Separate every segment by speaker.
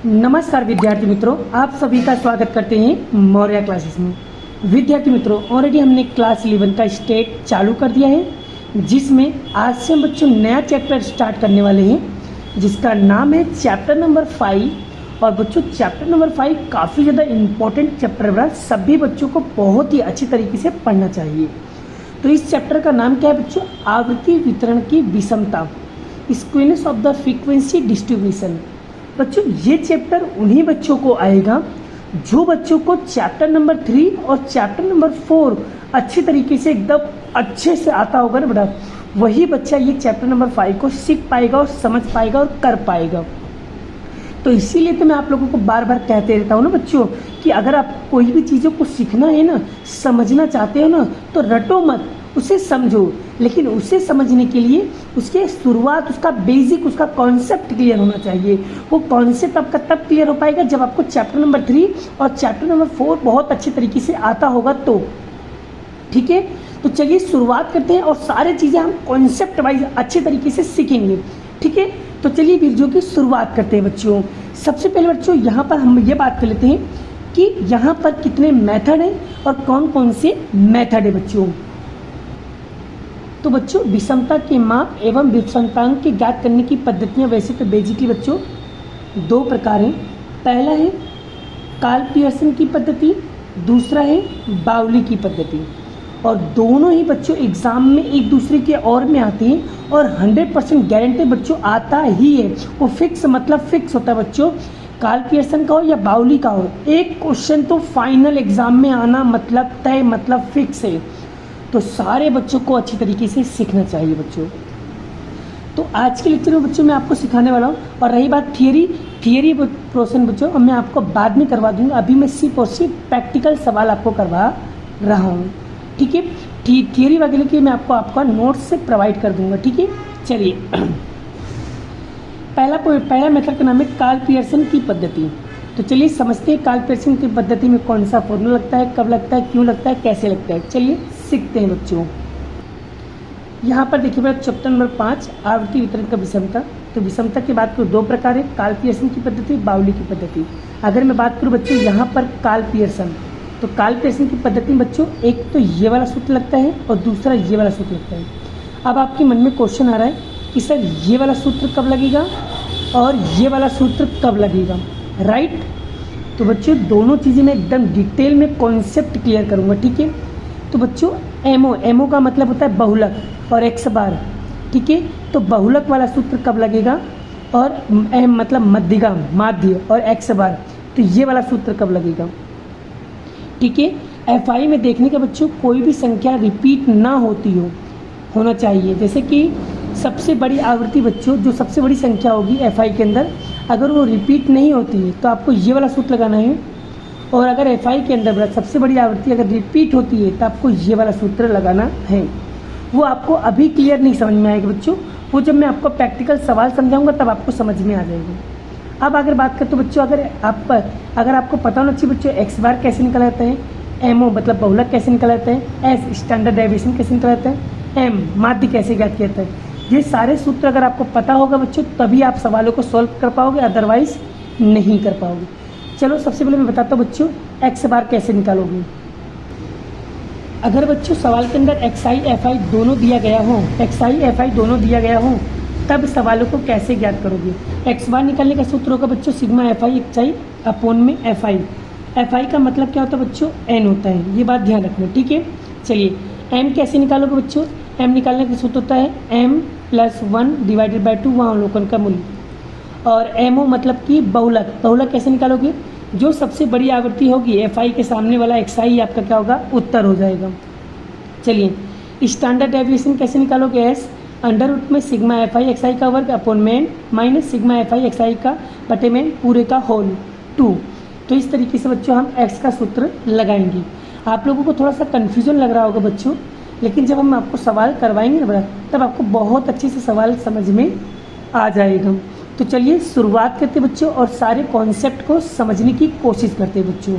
Speaker 1: नमस्कार विद्यार्थी मित्रों, आप सभी का स्वागत करते हैं मौर्य क्लासेस में। विद्यार्थी मित्रों, ऑलरेडी हमने क्लास 11 का स्टेट चालू कर दिया है, जिसमें आज से हम बच्चों नया चैप्टर स्टार्ट करने वाले हैं, जिसका नाम है चैप्टर नंबर 5। और बच्चों चैप्टर नंबर 5 काफ़ी ज़्यादा इम्पोर्टेंट चैप्टर है, सभी बच्चों को बहुत ही अच्छी तरीके से पढ़ना चाहिए। तो इस चैप्टर का नाम क्या है बच्चों? आवृत्ति वितरण की विषमता, skewness of the frequency distribution. बच्चों ये चैप्टर उन्हीं बच्चों को आएगा जो बच्चों को चैप्टर नंबर 3 और चैप्टर नंबर 4 अच्छी तरीके से एकदम अच्छे से आता होगा ना बेटा, वही बच्चा ये चैप्टर नंबर 5 को सीख पाएगा और समझ पाएगा और कर पाएगा। तो इसीलिए तो मैं आप लोगों को बार बार कहते रहता हूँ ना बच्चों कि अगर आप कोई भी चीज़ों को सीखना है ना, समझना चाहते हो ना, तो रटो मत, उसे समझो। लेकिन उसे समझने के लिए उसके शुरुआत, उसका बेसिक, उसका कॉन्सेप्ट क्लियर होना चाहिए। वो कॉन्सेप्ट आपका तब क्लियर हो पाएगा जब आपको चैप्टर नंबर 3 और चैप्टर नंबर 4 बहुत अच्छे तरीके से आता होगा तो। ठीक है, तो चलिए शुरुआत करते हैं और सारी चीज़ें हम कॉन्सेप्ट वाइज अच्छे तरीके से सीखेंगे। ठीक है, तो चलिए वीडियो की शुरुआत करते हैं बच्चों। सबसे पहले बच्चों यहाँ पर हम ये बात कर लेते हैं कि यहाँ पर कितने मेथड हैं और कौन कौन से मेथड है बच्चों। तो बच्चों विषमता के माप एवं विषमतांक की ज्ञात करने की पद्धतियाँ वैसे तो बेसिकली बच्चों 2 प्रकार हैं। पहला है कार्ल पियर्सन की पद्धति, दूसरा है बाउली की पद्धति। और दोनों ही बच्चों एग्जाम में एक दूसरे के और में आते हैं और 100% गारंटी बच्चों आता ही है। वो फिक्स मतलब फिक्स होता है बच्चों, कार्ल पियर्सन का हो या बाउली का हो, एक क्वेश्चन तो फाइनल एग्जाम में आना मतलब तय, मतलब फिक्स है। तो सारे बच्चों को अच्छी तरीके से सीखना चाहिए बच्चों। तो आज के लेक्चर में बच्चों मैं आपको सिखाने वाला हूँ। और रही बात थियरी पोर्शन बच्चों, अब मैं आपको बाद में करवा दूँगा। अभी मैं सिर्फ और सिर्फ प्रैक्टिकल सवाल आपको करवा रहा हूँ। ठीक है, थियरी वगैरह के मैं आपका नोट्स से प्रोवाइड कर दूँगा। ठीक है, चलिए पहला मेथड का नाम है कार्ल पियर्सन की पद्धति। तो चलिए समझते हैं कार्ल पियर्सन की पद्धति में कौन सा फॉर्मूला लगता है, कब लगता है, क्यों लगता है, कैसे लगता है। चलिए सीखते हैं बच्चों। यहाँ पर देखिए बच्चों चैप्टर नंबर 5 आवृत्ति वितरण का विषमता। तो विषमता की बात करूँ 2 प्रकार है, कार्ल पियर्सन की पद्धति, बाउली की पद्धति। अगर मैं बात करूँ बच्चों यहाँ पर कार्ल पियर्सन, तो कार्ल पियर्सन की पद्धति में बच्चों एक तो ये वाला सूत्र लगता है और दूसरा ये वाला सूत्र लगता है। अब आपके मन में क्वेश्चन आ रहा है कि सर ये वाला सूत्र कब लगेगा और ये वाला सूत्र कब लगेगा, राइट। तो बच्चों दोनों चीज़ें मैं एकदम डिटेल में कॉन्सेप्ट क्लियर करूँगा। ठीक है, तो बच्चों एमओ का मतलब होता है बहुलक और एक्स बार। ठीक है, तो बहुलक वाला सूत्र कब लगेगा और एम मतलब मध्यगा, माध्य, और एक्स बार, तो ये वाला सूत्र कब लगेगा। ठीक है, एफआई में देखने का बच्चों कोई भी संख्या रिपीट ना होती होना चाहिए। जैसे कि सबसे बड़ी आवृत्ति बच्चों, जो सबसे बड़ी संख्या होगी एफआई के अंदर, अगर वो रिपीट नहीं होती है तो आपको ये वाला सूत्र लगाना है। और अगर एफआई के अंदर सबसे बड़ी आवृत्ति अगर रिपीट होती है तो आपको ये वाला सूत्र लगाना है। वो आपको अभी क्लियर नहीं समझ में आएगा बच्चों, वो जब मैं आपको प्रैक्टिकल सवाल समझाऊंगा तब आपको समझ में आ जाएगा। अब अगर बात करें तो बच्चों अगर आपको पता होना चाहिए बच्चों एक्स बार कैसे निकल आता है, एमओ मतलब बहुलक कैसे निकल आता है, एस स्टैंडर्ड डेविएशन कैसे निकल आता है, एम माध्य कैसे ज्ञात किया जाता है। ये सारे सूत्र अगर आपको पता होगा बच्चों तभी आप सवालों को सॉल्व कर पाओगे, अदरवाइज नहीं कर पाओगे। चलो सबसे पहले मैं बताता हूँ बच्चों एक्स बार कैसे निकालोगे। अगर बच्चों सवाल के अंदर एक्स आई एफ आई दोनों दिया गया हो, एक्स आई एफ आई दोनों दिया गया हो, तब सवालों को कैसे ज्ञात करोगे। एक्स बार निकालने का सूत्र होगा बच्चों sigma F I X I upon में एफ आई। एफ आई का मतलब क्या होता है बच्चों, एन होता है, ये बात ध्यान रखना। ठीक है, चलिए एम कैसे निकालोगे बच्चों। एम निकालने का सूत्र होता है एम + 1 डिवाइडेड बाई 2 वहाँ अवलोकन का मूल्य। और एमओ मतलब कि बहुलक कैसे निकालोगे, जो सबसे बड़ी आवृत्ति होगी एफआई के सामने वाला एक्सआई आपका क्या होगा, उत्तर हो जाएगा। चलिए स्टैंडर्ड डेविएशन कैसे निकालोगे, एस √ में sigma F I X I का वर्ग अपॉन में minus sigma F I X I का बटे में पूरे का होल 2। तो इस तरीके से बच्चों हम एक्स का सूत्र लगाएंगे। आप लोगों को थोड़ा सा कन्फ्यूजन लग रहा होगा बच्चों, लेकिन जब हम आपको सवाल करवाएंगे ना बड़ा, तब आपको बहुत अच्छे से सवाल समझ में आ जाएगा। तो चलिए शुरुआत करते बच्चों और सारे कॉन्सेप्ट को समझने की कोशिश करते बच्चों।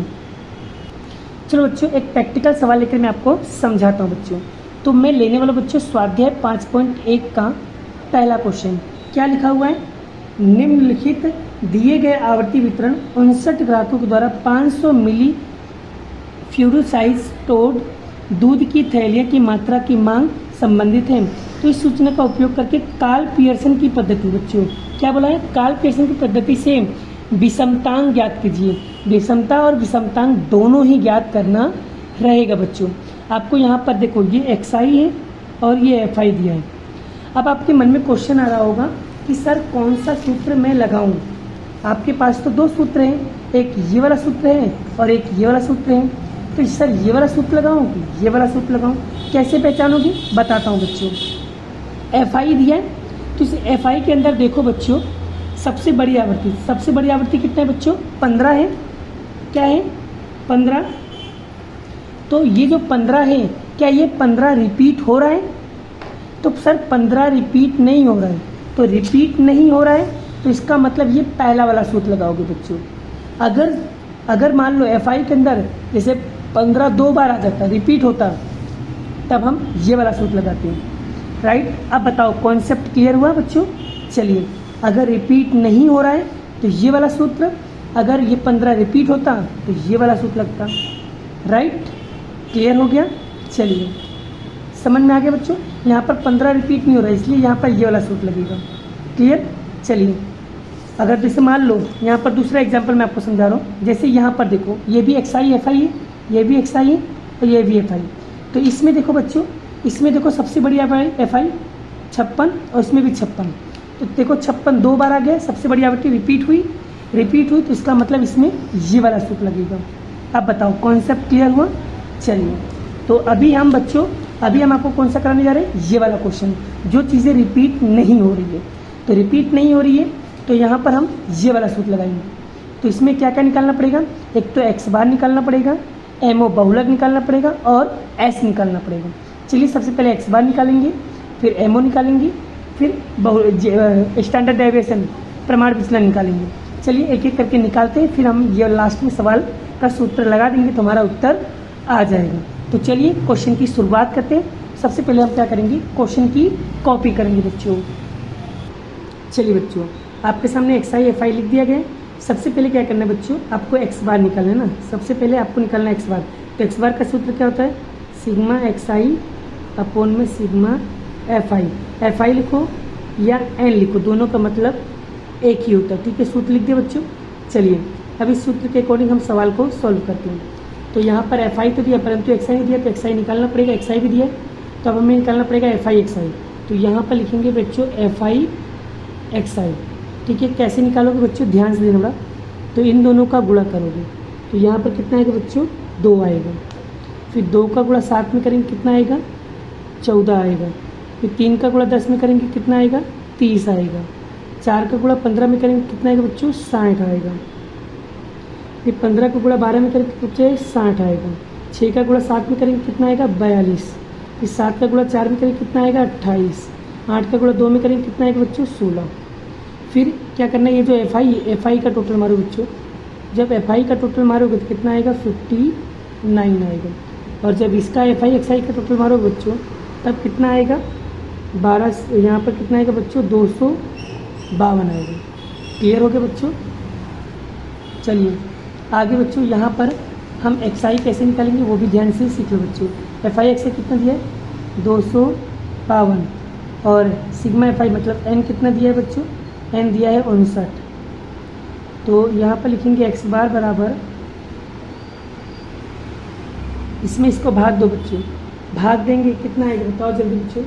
Speaker 1: चलो बच्चों एक प्रैक्टिकल सवाल लेकर मैं आपको समझाता हूँ बच्चों। तो मैं लेने वाला बच्चों स्वाध्याय 5.1 का पहला क्वेश्चन। क्या लिखा हुआ है, निम्नलिखित दिए गए आवर्ती वितरण 59 ग्राहकों के द्वारा 500 मिली फ्यूरोसाइटोड दूध की थैलियों की मात्रा की मांग संबंधित है। तो इस सूचना का उपयोग करके कार्ल पियर्सन की पद्धति, बच्चों क्या बोला है, कार्ल पियर्सन की पद्धति से विषमतांक ज्ञात कीजिए। विषमता और विषमतांक दोनों ही ज्ञात करना रहेगा बच्चों। आपको यहाँ पर देखो ये एक्सआई है और ये एफआई दिया है। अब आपके मन में क्वेश्चन आ रहा होगा कि सर कौन सा सूत्र मैं लगाऊं। आपके पास तो दो सूत्र हैं, एक ये वाला सूत्र है और एक ये वाला सूत्र है। तो सर ये वाला सूत्र लगाऊं कि ये वाला सूत्र लगाऊं, कैसे पहचानोगे बताता हूँ बच्चों। एफआई दिया है तो इस एफआई के अंदर देखो बच्चों, सबसे बड़ी आवृत्ति कितना है बच्चों, 15 है। क्या है 15। तो ये जो 15 है, क्या ये 15 रिपीट हो रहा है? तो सर 15 रिपीट नहीं हो रहा है। तो रिपीट नहीं हो रहा है तो इसका मतलब ये पहला वाला सूत्र लगाओगे बच्चों। अगर मान लो एफआई के अंदर जैसे 15 दो बार आ जाता, रिपीट होता, तब हम ये वाला सूत्र लगाते हैं, राइट। अब बताओ कॉन्सेप्ट क्लियर हुआ बच्चों। चलिए, अगर रिपीट नहीं हो रहा है तो ये वाला सूत्र, अगर ये 15 रिपीट होता तो ये वाला सूत्र लगता, राइट। क्लियर हो गया। चलिए समझ में आ गया बच्चों। यहाँ पर 15 रिपीट नहीं हो रहा है इसलिए यहाँ पर ये वाला सूत्र लगेगा। क्लियर। चलिए, अगर जैसे मान लो यहाँ पर दूसरा एग्जांपल मैं आपको समझा रहा हूँ। जैसे यहाँ पर देखो ये भी एक्सआई एफआई है, ये भी एक्सआई है और ये भी एफआई। तो इसमें देखो बच्चों, इसमें देखो सबसे बड़ी एफआई 56 और इसमें भी 56। तो देखो 56 दो बार आ गया, सबसे बड़ी आवृत्ति रिपीट हुई तो इसका मतलब इसमें ये वाला सूत्र लगेगा। अब बताओ कॉन्सेप्ट क्लियर हुआ। चलिए, तो अभी हम आपको कौन सा कराने जा रहे हैं, ये वाला क्वेश्चन, जो चीज़ें रिपीट नहीं हो रही है। तो रिपीट नहीं हो रही है तो यहाँ पर हम ये वाला सूत्र लगाएंगे। तो इसमें क्या क्या निकालना पड़ेगा, एक तो एक्स बार निकालना पड़ेगा, एमओ बहुलक निकालना पड़ेगा और एस निकालना पड़ेगा। चलिए सबसे पहले एक्स बार निकालेंगे, फिर एमओ निकालेंगे, फिर स्टैंडर्ड डेविएशन प्रमाण विचलन निकालेंगे। चलिए एक एक करके निकालते हैं, फिर हम ये लास्ट में सवाल का सूत्र लगा देंगे तो हमारा उत्तर आ जाएगा। तो चलिए क्वेश्चन की शुरुआत करते हैं। सबसे पहले हम क्या करेंगे, क्वेश्चन की कॉपी करेंगे बच्चों। चलिए बच्चों, आपके सामने एक्स आई एफ आई लिख दिया गया है। सबसे पहले क्या करना है बच्चों, आपको एक्स बार निकालना है ना। सबसे पहले आपको निकालना है एक्स बार। तो एक्स बार का सूत्र क्या होता है, सिग्मा एक्स आई अपॉन में sigma F I. F I लिखो या एन लिखो, दोनों का मतलब एक ही होता है। ठीक है, सूत्र लिख दिया बच्चों। चलिए अब इस सूत्र के अकॉर्डिंग हम सवाल को सॉल्व करते हैं। तो यहाँ पर एफ आई तो दिया परंतु एक्स आई नहीं दिया, तो एक्स आई निकालना पड़ेगा। एक्स आई भी दिया तो अब हमें निकालना पड़ेगा एफ आई एक्स आई। तो यहाँ पर लिखेंगे बच्चों एफ आई एक्स आई। ठीक है, कैसे निकालोगे बच्चों, ध्यान से देना। तो इन दोनों का गुणा करोगे तो यहाँ पर कितना आएगा बच्चों, 2 आएगा। फिर 2 का गुणा 7 में करेंगे कितना आएगा, 14 आएगा। फिर 3 का गुणा 10 में करेंगे कितना आएगा, 30 आएगा। 4 का गुणा 15 में करेंगे कितना आएगा बच्चों, 60 आएगा। फिर 15 का गुणा 12 में करेंगे बच्चों 60 आएगा। 6 का गुणा 7 में करेंगे कितना आएगा, 42। फिर 7 का गुणा 4 में करेंगे कितना आएगा, 28। 8 का गुणा 2 में करेंगे कितना आएगा बच्चों, 16। फिर क्या करना है, ये जो एफ आई का टोटल मारो बच्चों। जब एफ आई का टोटल मारोगे तो कितना आएगा, 59 आएगा। और जब इसका एफ आई एक्स आई का टोटल मारोगे बच्चों तब कितना आएगा, 12। यहाँ पर कितना आएगा बच्चों, 252 आएगा। क्लियर हो गया बच्चों। चलिए आगे बच्चों, यहाँ पर हम एक्स आई कैसे निकालेंगे वो भी ध्यान से सीख लो बच्चों। एफ आई एक्स आई कितना दिया है, 252। और सिग्मा एफ आई मतलब एन कितना दिया है बच्चों, एन दिया है 59। तो यहाँ पर लिखेंगे एक्स बार बराबर, इसमें इसको भाग दो बच्चों। भाग देंगे कितना आएगा बताओ जल्दी बच्चों,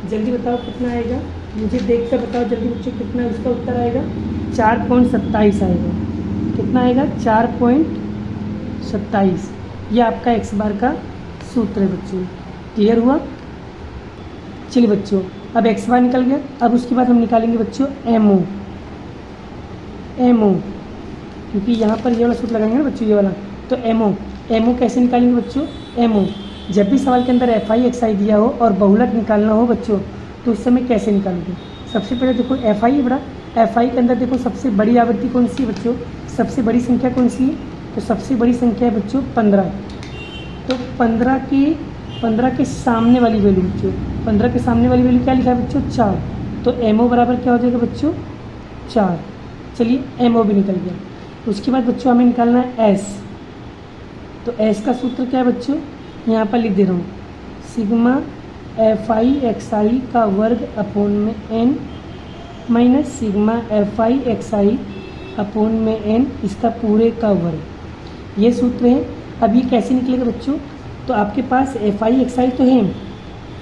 Speaker 1: जल्दी बताओ कितना आएगा, मुझे देख कर बताओ जल्दी बच्चों कितना इसका उत्तर आएगा, 4.27 आएगा। कितना आएगा, 4.27। ये आपका एक्स बार का सूत्र है बच्चों। क्लियर हुआ। चलिए बच्चों, अब एक्स बार निकल गया। अब उसके बाद हम निकालेंगे बच्चों एमओ। क्योंकि यहाँ पर ये वाला सूत्र लगाएंगे ना बच्चों, ये वाला। तो एमओ कैसे निकालेंगे बच्चों, एमओ जब भी सवाल के अंदर एफ आई एक्स आई दिया हो और बहुलक निकालना हो बच्चों तो उस समय कैसे निकालोगे। सबसे पहले देखो एफ आई है बड़ा, एफ आई के अंदर देखो सबसे बड़ी आवृत्ति कौन सी है बच्चों, सबसे बड़ी संख्या कौन सी है, तो सबसे बड़ी संख्या है बच्चों 15। तो 15 के सामने वाली वैल्यू बच्चों, 15 के सामने वाली वैल्यू क्या लिखा है बच्चों, 4। तो एमओ बराबर क्या हो जाएगा बच्चों, 4। चलिए MO भी निकल गया। उसके बाद बच्चों हमें निकालना है S। तो S का सूत्र क्या है बच्चों, यहाँ पर लिख दे रहा हूँ, सिग्मा FI XI का वर्ग अपोन में N minus sigma FI XI upon में N इसका पूरे का वर्ग। ये सूत्र है। अब ये कैसे निकलेगा बच्चों, तो आपके पास FI XI तो है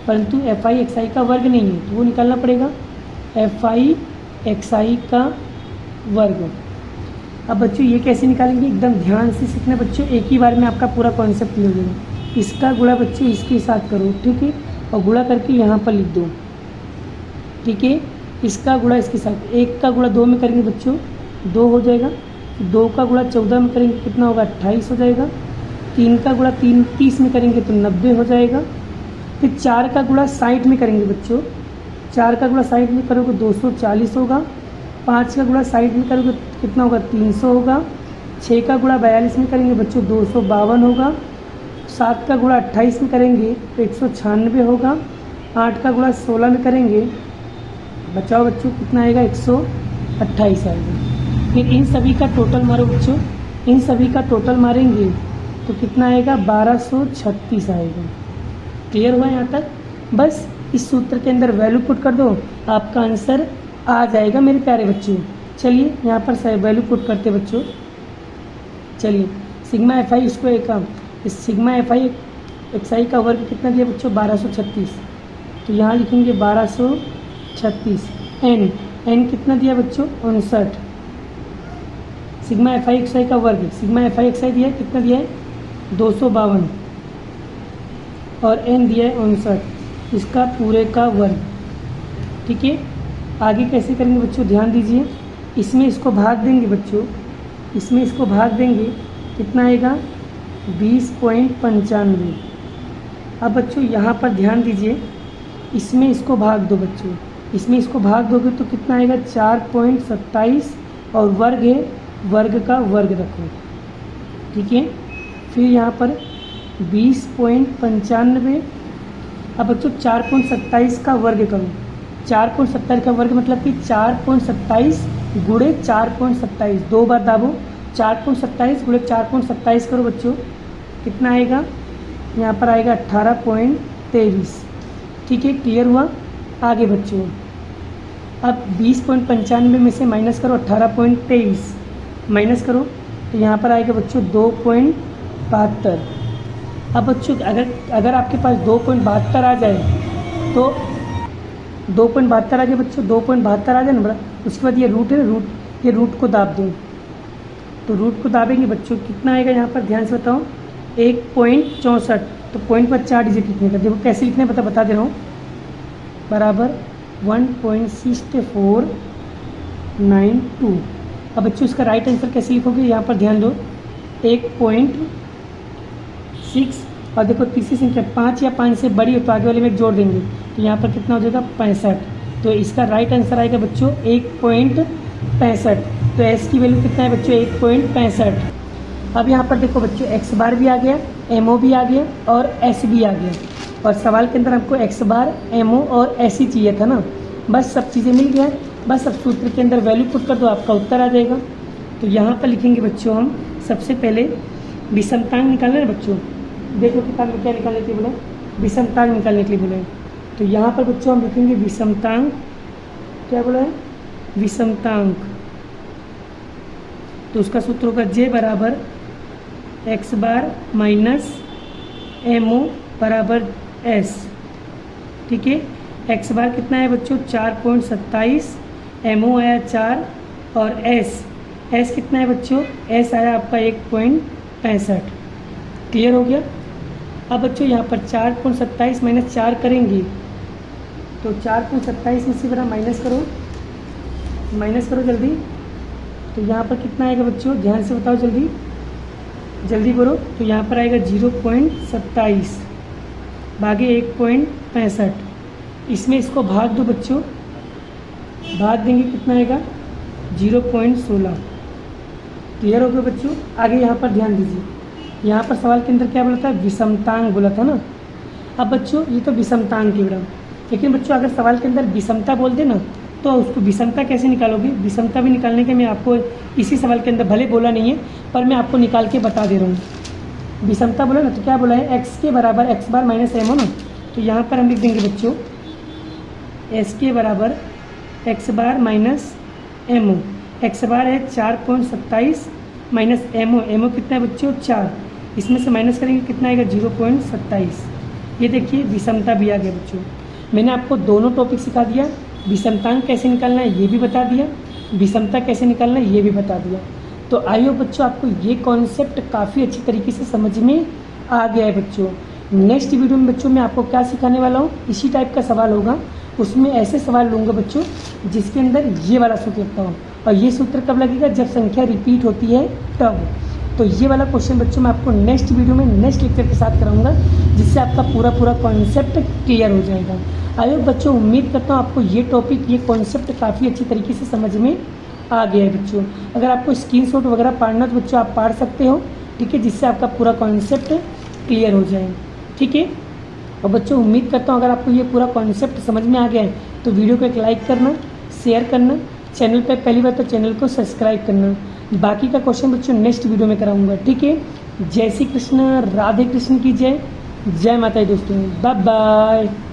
Speaker 1: परंतु FI XI का वर्ग नहीं है, तो वो निकालना पड़ेगा FI XI का वर्ग। अब बच्चों ये कैसे निकालेंगे, एकदम ध्यान से सीखना बच्चों, एक ही बार में आपका पूरा कॉन्सेप्ट क्लियर हो जाएगा। इसका गुणा बच्चों इसके साथ करो, ठीक है, और गुणा करके यहाँ पर लिख दो, ठीक है। इसका गुणा इसके साथ, 1 का गुणा 2 में करेंगे बच्चों 2 हो जाएगा, 2 का गुणा 14 में करेंगे कितना होगा 28 हो जाएगा, 3 का गुणा 30 में करेंगे तो 90 हो जाएगा, फिर 4 का गुणा 60 में करेंगे बच्चों, 4 का गुणा 60 में करोगे 240 होगा, 5 का गुणा 60 में करोगे कितना होगा 300 होगा, 6 का गुणा 42 में करेंगे बच्चों 252 होगा, 7 का गुणा 28 में करेंगे तो 196 होगा, 8 का गुणा 16 में करेंगे बचाओ बच्चों कितना आएगा 128 आएगा। फिर इन सभी का टोटल मारो बच्चों, इन सभी का टोटल मारेंगे तो कितना आएगा 1236 आएगा। क्लियर हुआ यहाँ तक? बस इस सूत्र के अंदर वैल्यू पुट कर दो, आपका आंसर आ जाएगा मेरे प्यारे बच्चों। चलिए यहाँ पर वैल्यू पुट करते बच्चों। चलिए सिग्मा FI इसको एक इस सिग्मा FI XI का वर्ग कितना दिया बच्चों 1236, तो यहाँ लिखेंगे 1236। n कितना दिया बच्चों 59। सिग्मा FI XI का वर्ग, सिग्मा FI XI दिया है कितना दिया है 252 और n दिया है 59, इसका पूरे का वर्ग। ठीक है, आगे कैसे करेंगे बच्चों ध्यान दीजिए, इसमें इसको भाग देंगे बच्चों, इसमें इसको भाग देंगे कितना आएगा 20.95। अब बच्चों यहाँ पर ध्यान दीजिए, इसमें इसको भाग दो बच्चों, इसमें इसको भाग दोगे तो कितना आएगा 4.27 और वर्ग है, वर्ग का वर्ग रखो। ठीक है, फिर यहाँ पर 20.95। अब बच्चों 4.27 का वर्ग करो, 4.27 का वर्ग मतलब कि 4.27 गुणे 4.27, 2 बार दाबो, 4.27 गुणे 4.27 करो बच्चों कितना आएगा, यहाँ पर आएगा 18.23। ठीक है, क्लियर हुआ? आगे बच्चों अब 20.95 में से माइनस करो 18.23 माइनस करो तो यहाँ पर आएगा बच्चों 2.72। अब बच्चों अगर आपके पास 2.72 आ जाए तो 2.72 आ जाए बच्चों, 2.72 आ जाए ना बड़ा, उसके बाद ये रूट है, ये रूट को दाब दो, तो रूट को दाबेंगे बच्चों कितना आएगा, यहाँ पर ध्यान से बताओ 1.64, तो पॉइंट पर 4 डिजिट लिखने का, देखो कैसे लिखने बता दे रहा हूँ, बराबर 1.6492। अब बच्चों इसका राइट आंसर कैसे लिखोगे, यहाँ पर ध्यान दो 1.6 और देखो तीसरी संख्या 5 या 5 से बड़ी हो तो आगे वाले में जोड़ देंगे तो यहाँ पर कितना हो जाएगा 65, तो इसका राइट आंसर आएगा बच्चों 1.65। तो एस की वैल्यू कितना है बच्चों 1.65। अब यहाँ पर देखो बच्चों एक्स बार भी आ गया, एमओ भी आ गया और एस भी आ गया, और सवाल के अंदर हमको एक्स बार एमओ और एस ही चाहिए था ना, बस सब चीज़ें मिल गया। बस अब सूत्र के अंदर वैल्यू पुट कर दो, आपका उत्तर आ जाएगा। तो यहाँ पर लिखेंगे बच्चों हम सबसे पहले विषमतांक निकालना है बच्चों, देखो किताब में क्या निकालने के लिए बोले, विषमतांक निकालने के लिए बोले, तो यहाँ पर बच्चों हम लिखेंगे विषमतांक, क्या बोला है विषमतांक, तो उसका सूत्र होगा जे बराबर एक्स बार माइनस एम ओ बराबर एस। ठीक है, एक्स बार कितना है बच्चों 4.27, एम ओ आया 4 और एस कितना है बच्चों, एस आया आपका 1.65। क्लियर हो गया? अब बच्चों यहाँ पर 4.27 माइनस 4 करेंगे तो 4.27 में से बड़ा माइनस करो जल्दी, तो यहाँ पर कितना आएगा बच्चों, ध्यान से बताओ जल्दी करो, तो यहाँ पर आएगा 0.27 भागे 1.65, इसमें इसको भाग दो बच्चों, भाग देंगे कितना आएगा 0.16। क्लियर हो गया बच्चों? आगे यहाँ पर ध्यान दीजिए, यहाँ पर सवाल के अंदर क्या बोला था, विषमतांक बोला था ना। अब बच्चों ये तो विषमतांक की बड़ा, लेकिन बच्चों अगर सवाल के अंदर विषमता बोल दे ना तो उसको विषमता कैसे निकालोगे, विषमता भी निकालने के मैं आपको इसी सवाल के अंदर भले बोला नहीं है पर मैं आपको निकाल के बता दे रहा हूँ। विषमता बोला ना तो क्या बोला है, एक्स के बराबर एक्स बार माइनस एम हो ना, तो यहाँ पर हम लिख देंगे बच्चों एस के बराबर एक्स बार माइनस एम ओ। एक्स बार है 4.27 माइनस एम ओ कितना है बच्चों 4, इसमें से माइनस करेंगे कितना आएगा 0.27। ये देखिए विषमता भी आ गया बच्चों। मैंने आपको दोनों टॉपिक सिखा दिया, विषमतांक कैसे निकालना है ये भी बता दिया, विषमता कैसे निकालना है ये भी बता दिया। तो आई होप बच्चों आपको ये कॉन्सेप्ट काफ़ी अच्छी तरीके से समझ में आ गया है बच्चों। नेक्स्ट वीडियो में बच्चों मैं आपको क्या सिखाने वाला हूँ, इसी टाइप का सवाल होगा, उसमें ऐसे सवाल लूँगा बच्चों जिसके अंदर ये वाला सूत्र लगता हो, और ये सूत्र कब लगेगा, जब संख्या रिपीट होती है तब। तो ये वाला क्वेश्चन बच्चों मैं आपको नेक्स्ट वीडियो में नेक्स्ट लेक्चर के साथ कराऊंगा, जिससे आपका पूरा कॉन्सेप्ट क्लियर हो जाएगा। आई होप बच्चों उम्मीद करता हूँ आपको ये टॉपिक ये कॉन्सेप्ट काफ़ी अच्छी तरीके से समझ में आ गया है बच्चों। अगर आपको स्क्रीनशॉट वगैरह पाड़ना तो बच्चों आप पाड़ सकते हो, ठीक है, जिससे आपका पूरा कॉन्सेप्ट क्लियर हो जाए, ठीक है। और बच्चों उम्मीद करता हूँ अगर आपको ये पूरा कॉन्सेप्ट समझ में आ गया है तो वीडियो को एक लाइक करना, शेयर करना, चैनल पर पहली बार तो चैनल को सब्सक्राइब करना। बाकी का क्वेश्चन बच्चों नेक्स्ट वीडियो में कराऊंगा, ठीक है। जय श्री कृष्ण, राधे कृष्ण की जय, जय माता दी दोस्तों, बाय बाय।